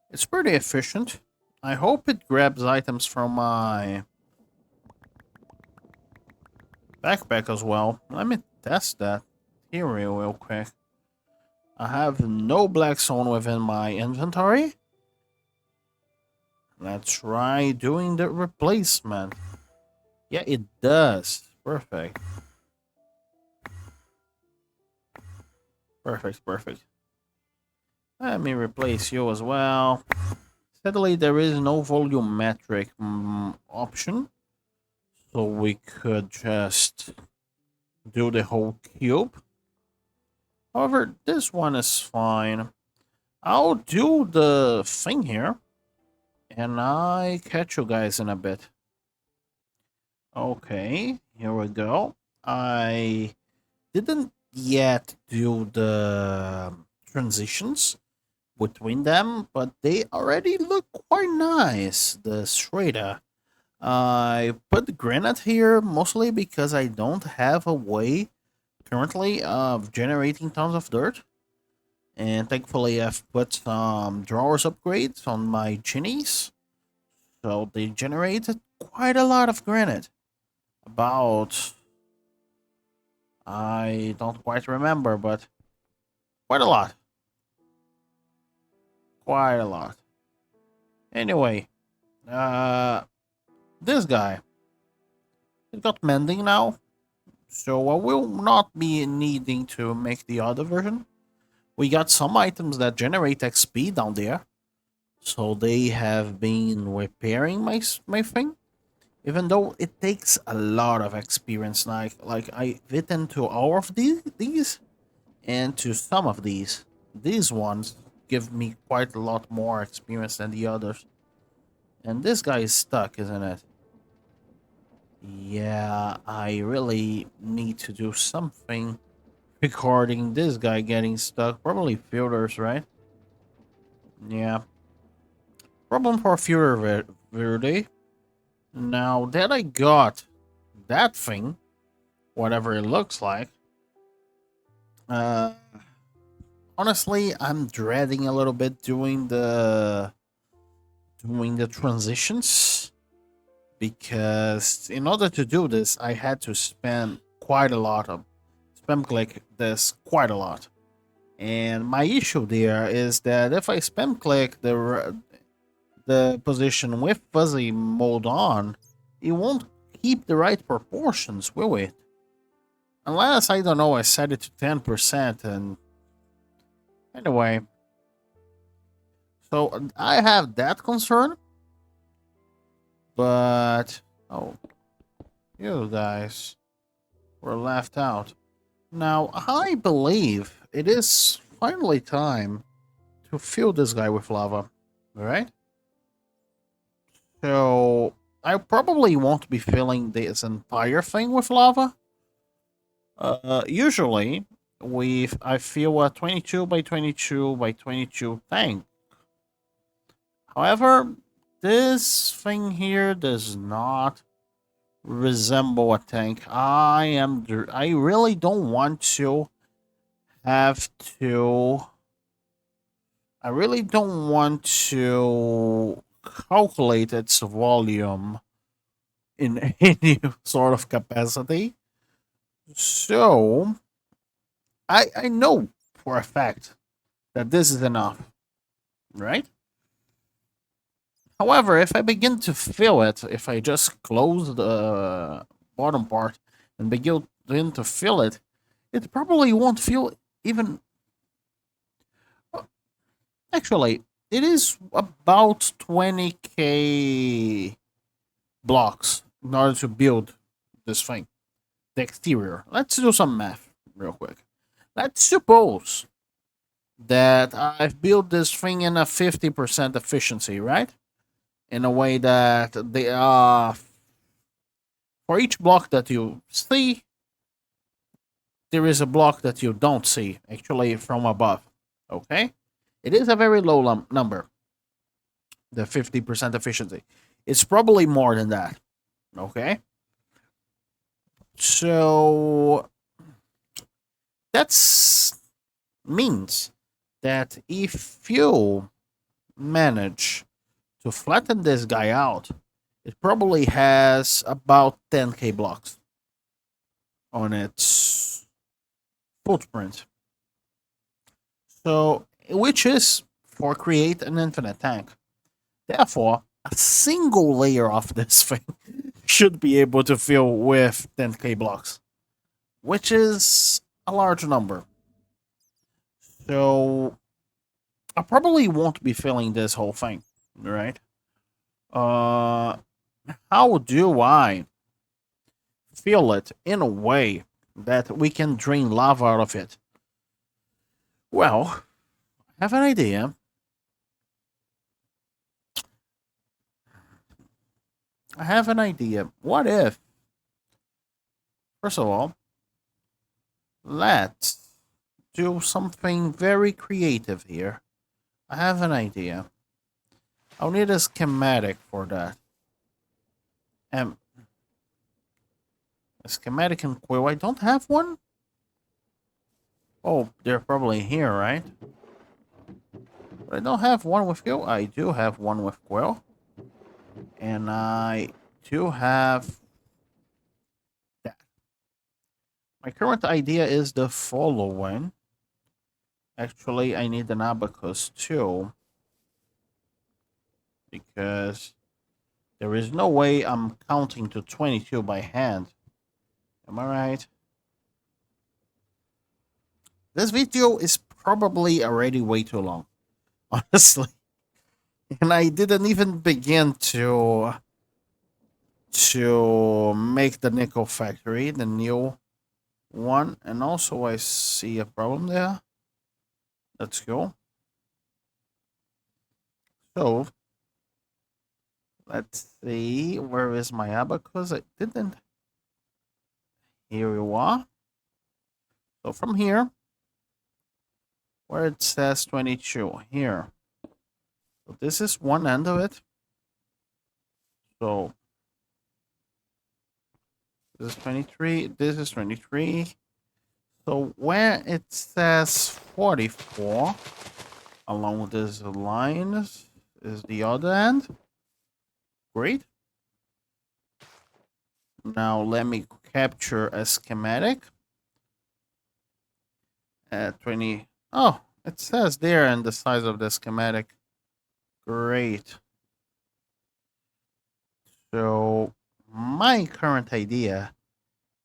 it's pretty efficient. I hope it grabs items from my backpack as well. Let me test that here real quick. I have no blackstone within my inventory. Let's try doing the replacement. Yeah, it does. Perfect. Perfect. Let me replace you as well. Sadly, there is no volumetric option. So we could just do the whole cube. However, this one is fine. I'll do the thing here. And I catch you guys in a bit. Okay, here we go. I didn't yet do the transitions between them, but they already look quite nice. The strata. I put granite here mostly because I don't have a way currently of generating tons of dirt. And thankfully, I've put some drawers upgrades on my chinies. So they generated quite a lot of granite. About, I don't quite remember, but quite a lot. Quite a lot. Anyway, this guy, it got mending now. So I will not be needing to make the other version. We got some items that generate XP down there. So they have been repairing my thing. Even though it takes a lot of experience, like I fit into all of these and to some of these. These ones give me quite a lot more experience than the others. And this guy is stuck, isn't it? Yeah, I really need to do something regarding this guy getting stuck. Probably filters, right? Yeah. Problem for filter Verde. Now that I got that thing, whatever it looks like, uh, honestly, I'm dreading a little bit doing the transitions because in order to do this, I had to spend quite a lot of spam click this quite a lot. And my issue there is that if I spam click the position with fuzzy mode on, it won't keep the right proportions, will it? Unless, I don't know, I set it to 10% and... Anyway. So, I have that concern. But... Oh. You guys were left out. Now, I believe it is finally time to fill this guy with lava. Alright? So, I probably won't be filling this entire thing with lava. Usually, I fill a 22 by 22 by 22 tank. However, this thing here does not resemble a tank. I really don't want to have to. I really don't want to calculate its volume in any sort of capacity. So I know for a fact that this is enough, right? However, if I begin to fill it, if I just close the bottom part and begin to fill it, it probably won't feel even. Actually, it is about 20k blocks in order to build this thing, the exterior. Let's do some math real quick. Let's suppose that I've built this thing in a 50% efficiency, right? In a way that for each block that you see, there is a block that you don't see actually from above. Okay, it is a very low number. The 50% efficiency. It's probably more than that. Okay, so that's means that if you manage to flatten this guy out, it probably has about 10k blocks on its footprint. So, which is for create an infinite tank. Therefore, a single layer of this thing should be able to fill with 10k blocks, which is a large number. So, I probably won't be filling this whole thing, right? Uh, how do I fill it in a way that we can drain lava out of it? Well, I have an idea. I have an idea. What if, first of all, let's do something very creative here. I have an idea. I'll need a schematic for that. Um, a schematic and quill. I don't have one. Oh, they're probably here, right? But I don't have one with quill. I do have one with quill, and I do have that. My current idea is the following. Actually, I need an abacus too, because there is no way I'm counting to 22 by hand. Am I right? This video is probably already way too long, honestly. And I didn't even begin to make the nickel factory, the new one. And also I see a problem there. Let's go. So let's see, where is my abacus? I didn't. Here you are. So from here, where it says 22, here. So this is one end of it. So this is 23, this is 23. So where it says 44 along these lines is the other end. Great. Now let me capture a schematic at 20. Oh, it says there and the size of the schematic. Great. So my current idea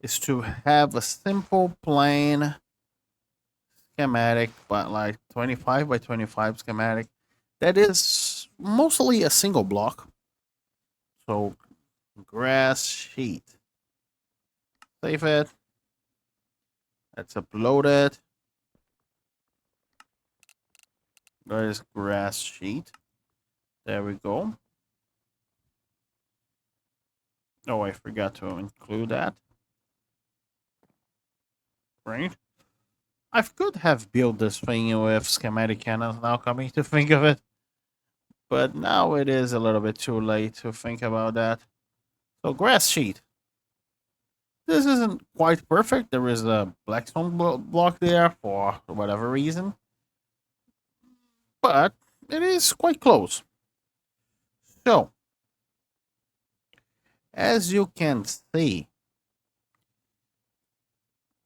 is to have a simple plain schematic, but like 25 by 25 schematic that is mostly a single block. So grass sheet. Save it. Let's upload it. There's grass sheet. There we go. Oh, I forgot to include that. Right. I could have built this thing with schematic cannons now, coming to think of it. But now it is a little bit too late to think about that. So, grass sheet. This isn't quite perfect. There is a blackstone block there for whatever reason. But it is quite close. So, as you can see,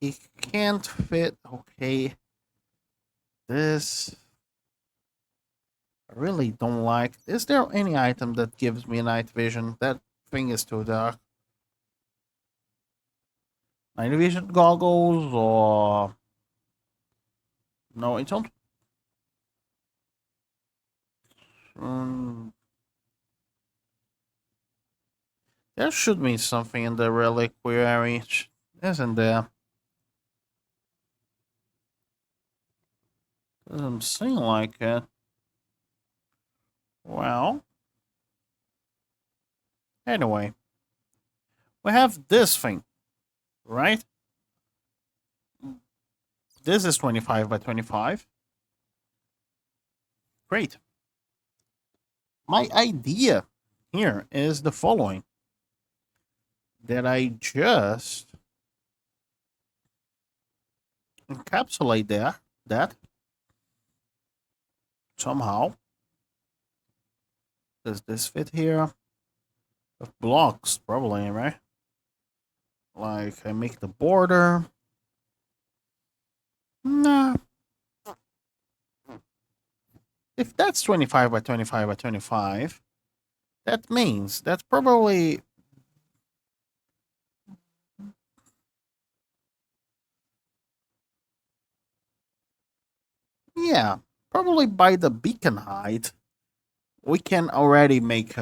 it can't fit. Okay, this I really don't like. Is there any item that gives me night vision? That thing is too dark. Night vision goggles or no? I don't. Um, there should be something in the reliquary, isn't there? Doesn't seem like it. Well, anyway, we have this thing, right? This is 25 by 25. Great. My idea here is the following: that I just encapsulate that somehow. Does this fit here? With blocks, probably, right? Like I make the border. Nah. If that's 25 by 25 by 25, that means that's probably, yeah, probably by the beacon height, we can already make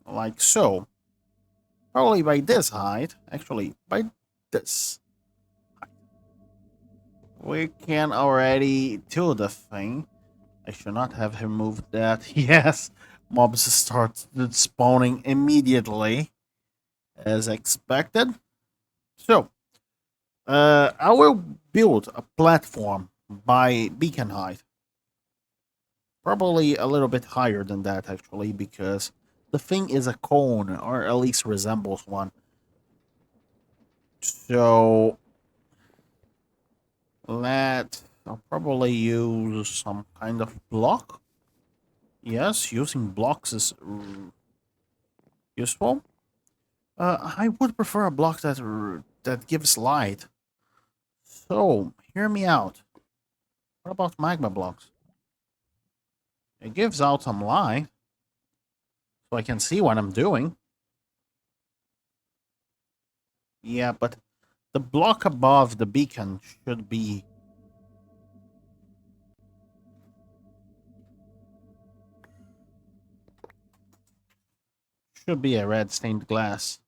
like so. Probably by this height, actually, by this, we can already do the thing. I should not have removed that. Yes, mobs start spawning immediately, as expected. So, I will build a platform by beacon height. Probably a little bit higher than that, actually, because the thing is a cone, or at least resembles one. So, I'll probably use some kind of block. Yes, using blocks is useful. I would prefer a block that gives light. So, hear me out. What about magma blocks? It gives out some light, so I can see what I'm doing. Yeah, but the block above the beacon should be a red stained glass.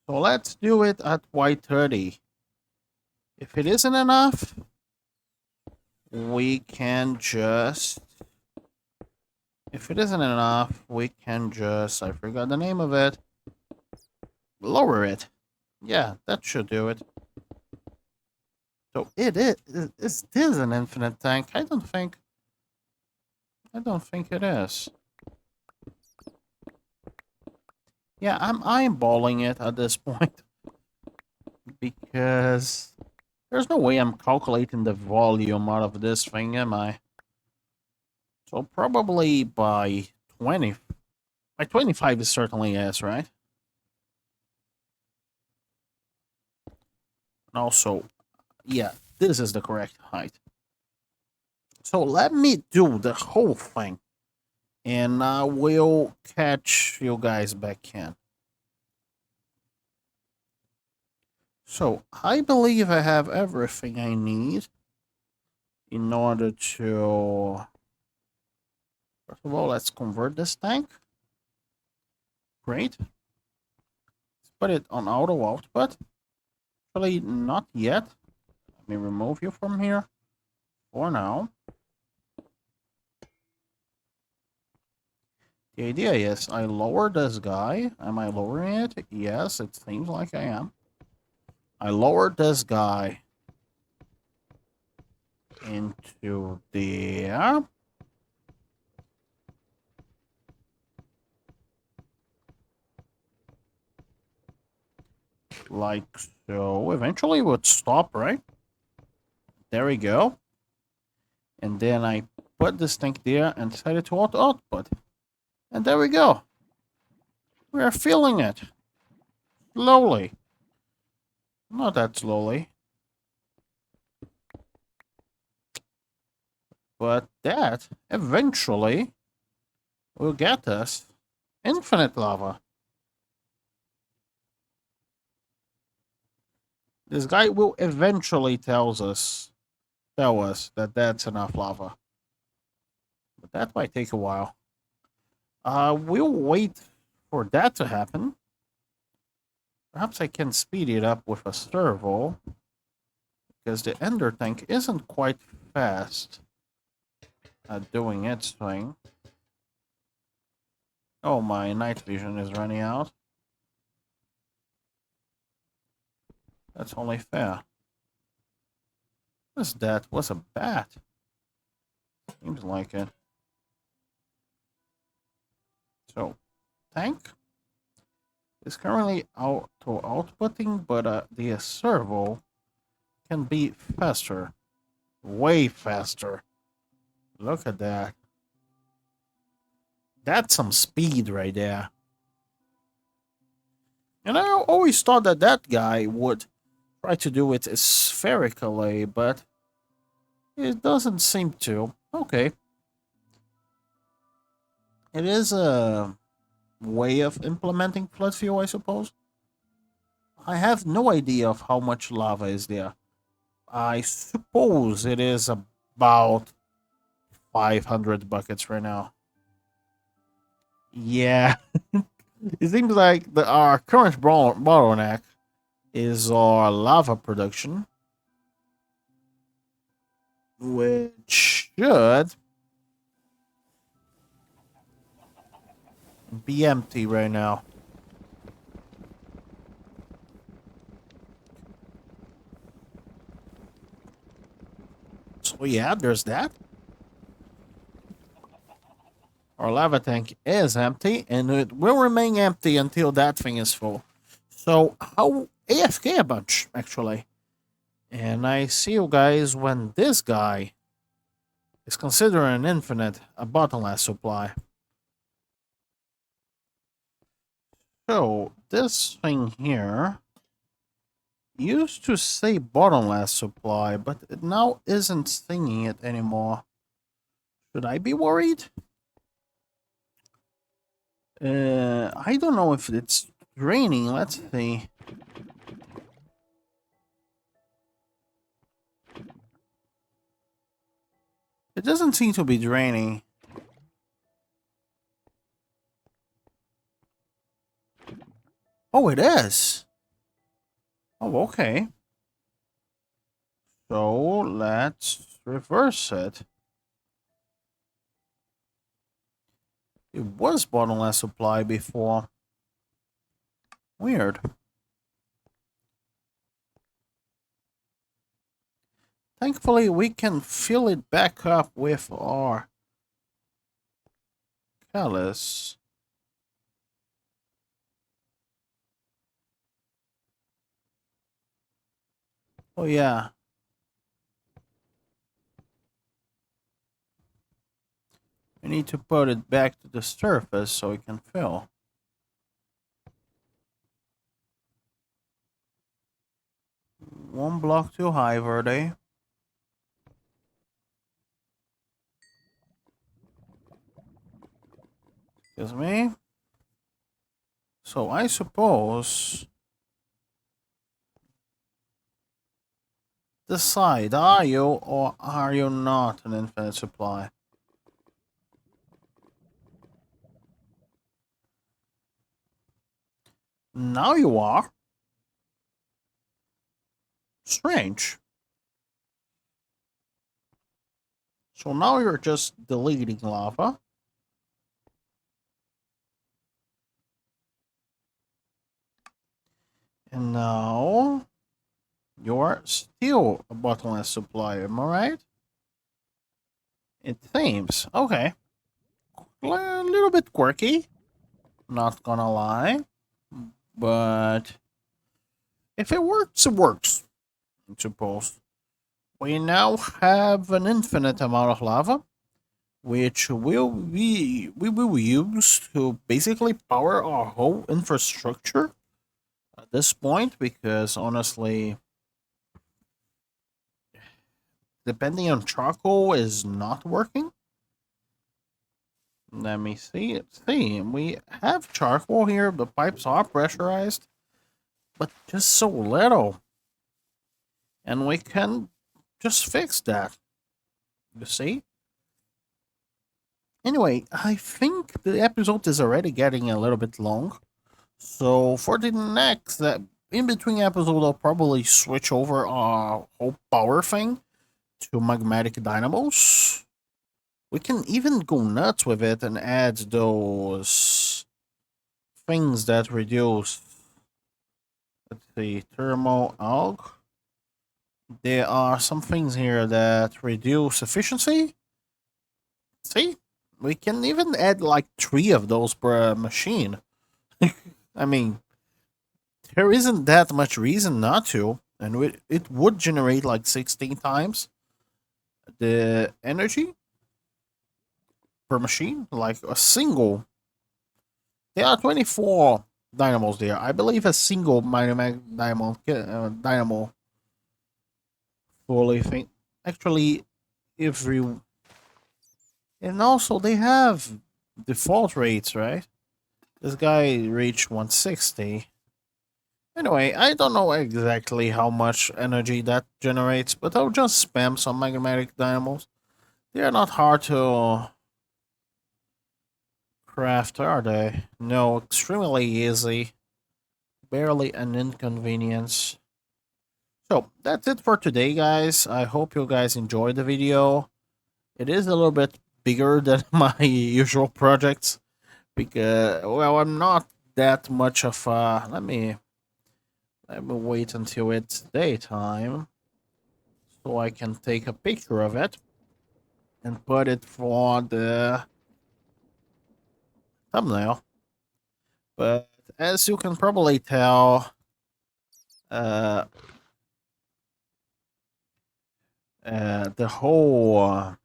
So let's do it at white 30. If it isn't enough, we can just if it isn't enough, we can just I forgot the name of it. Lower it. Yeah, that should do it. So is this an infinite tank? I don't think it is. Yeah, I'm eyeballing it at this point because there's no way I'm calculating the volume out of this thing, am I? So probably by 20. By 25 is certainly yes, right? And also, yeah, this is the correct height. So let me do the whole thing, and I will catch you guys back in. So I believe I have everything I need in order to. First of all, let's convert this tank. Great. Let's put it on auto output. Actually, not yet. Let me remove you from here for now. The idea is I lower this guy. Am I lowering it? Yes, it seems like I am. I lowered this guy into there. Like so. Eventually it would stop, right? There we go. And then I put this thing there and set it to auto output. And there we go. We are feeling it. Slowly. Not that slowly. But that eventually will get us infinite lava. This guy will eventually tell us that that's enough lava. But that might take a while. We'll wait for that to happen. Perhaps I can speed it up with a servo, because the ender tank isn't quite fast at doing its thing. Oh, my night vision is running out. That's only fair. What's that? What's a bat? Seems like it. So, tank is currently outputting, but the servo can be faster. Way faster. Look at that. That's some speed right there. And I always thought that that guy would try to do it spherically, but it doesn't seem to. Okay. It is a way of implementing flood fuel, I suppose. I have no idea of how much lava is there. I suppose it is about 500 buckets right now. Yeah. It seems like our current bottleneck is our lava production, which should be empty right now. So yeah, there's that. Our lava tank is empty, and it will remain empty until that thing is full. So, how AFK a bunch, actually. And I see you guys when this guy is considering an infinite, a bottomless supply. So, this thing here used to say bottomless supply, but it now isn't singing it anymore. Should I be worried? I don't know if it's draining. Let's see. It doesn't seem to be draining. Oh, it is. Oh, okay. So let's reverse it. It was bottomless supply before. Weird. Thankfully, we can fill it back up with our callus. Oh, yeah. We need to put it back to the surface so it can fill. One block too high, Verde. Excuse me. So I suppose... Decide, are you or are you not an infinite supply? Now you are. strange. So now you're just deleting lava. And now you're still a bottomless supply, am I right? It seems. Okay. A little bit quirky, not gonna lie. But if it works, it works, I suppose. We now have an infinite amount of lava, which we will use to basically power our whole infrastructure at this point, because honestly, depending on charcoal is not working. Let me see. See, we have charcoal here. The pipes are pressurized, but just so little. And we can just fix that. You see? Anyway, I think the episode is already getting a little bit long. So for the next, in between episode, I'll probably switch over our whole power thing to magmatic dynamos. We can even go nuts with it and add those things that reduce, let's see, thermal alg. There are some things here that reduce efficiency. See, we can even add like 3 of those per machine. I mean, there isn't that much reason not to, and it would generate like 16 times the energy per machine, like a single. There are 24 dynamos there. I believe a single dynamo fully think. Actually, every. And also, they have default rates, right? This guy reached 160. Anyway, I don't know exactly how much energy that generates, but I'll just spam some magmatic dynamos. They are not hard to craft, are they? No, extremely easy. Barely an inconvenience. So, that's it for today, guys. I hope you guys enjoyed the video. It is a little bit bigger than my usual projects, because, well, I'm not that much of a... Let me wait until it's daytime so I can take a picture of it and put it for the thumbnail. But as you can probably tell, uh, the whole,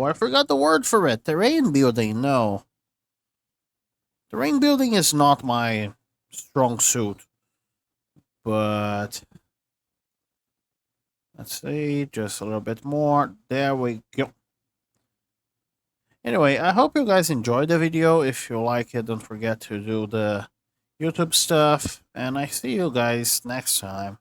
I forgot the word for it, terrain building, no. Terrain building is not my strong suit, but let's see, just a little bit more. There we go. Anyway, I hope you guys enjoyed the video. If you like it, don't forget to do the YouTube stuff, and I see you guys next time.